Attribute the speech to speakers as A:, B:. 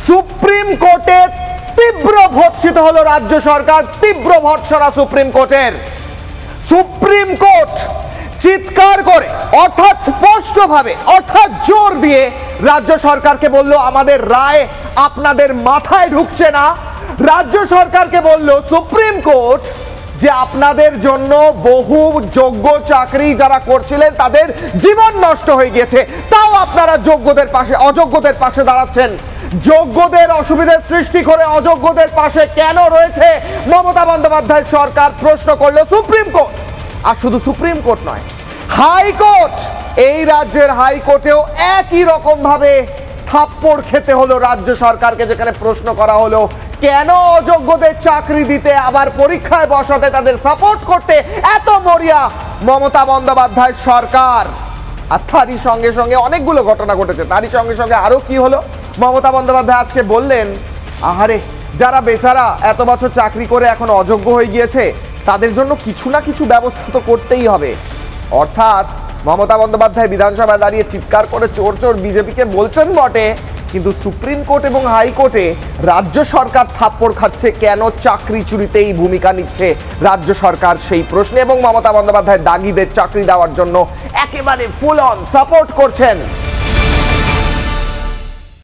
A: Supreme কোর্টে তীব্র ভর্ৎসিত হলো রাজ্য সরকার, তীব্র ভর্ৎসনা সুপ্রিম কোর্টের। সুপ্রিম কোর্ট চিৎকার করে অর্থাৎ স্পষ্টভাবে অর্থাৎ জোর দিয়ে রাজ্য সরকারকে বলল আমাদের রায় আপনাদের মাথায় ঢুকছে না। রাজ্য সরকারকে বলল সুপ্রিম কোর্ট যে আপনাদের জন্য বহু যোগ্য চাকরি যারা করছিলেন তাদের জীবন নষ্ট হয়ে গেছে, তাও আপনারা যোগ্যদের পাশে অযোগ্যদের পাশে দাঁড়াচ্ছেন। যোগ্যদের অসুবিধার সৃষ্টি করে অযোগ্যদের পাশে কেন রয়েছে মমতা বন্দ্যোপাধ্যায় সরকার, প্রশ্ন করলো সুপ্রিম কোর্ট। আর শুধু সুপ্রিম কোর্ট নয়, হাইকোর্ট, এই রাজ্যের হাইকোর্টেও একই রকম ভাবে থাপ্পড় খেতে হলো রাজ্য সরকারকে, যেখানে প্রশ্ন করা হলো কেন অযোগ্যদের চাকরি দিতে আবার পরীক্ষায় বসাতে তাদের সাপোর্ট করতে এত মরিয়া মমতা বন্দ্যোপাধ্যায় সরকার। আর তারই সঙ্গে সঙ্গে অনেকগুলো ঘটনা ঘটেছে। তারই সঙ্গে সঙ্গে আরো কি হলো, মমতা বন্দ্যোপাধ্যায় আজকে বললেন আহারে যারা বেচারা এত বছর চাকরি করে এখন অযোগ্য হয়ে গিয়েছে তাদের জন্য কিছু না কিছু ব্যবস্থা তো করতেই হবে। অর্থাৎ মমতা বন্দ্যোপাধ্যায় বিধানসভায় দাঁড়িয়ে চিৎকার করে চোর চোর বিজেপিকে বলছেন বটে, কিন্তু সুপ্রিম কোর্ট এবং হাইকোর্টে রাজ্য সরকার থাপ্পড় খাচ্ছে কেন চাকরি চুরিতেই ভূমিকা নিচ্ছে রাজ্য সরকার সেই প্রশ্নে, এবং মমতা বন্দ্যোপাধ্যায় দাগিদের চাকরি দেওয়ার জন্য একেবারে ফুল অন সাপোর্ট করছেন।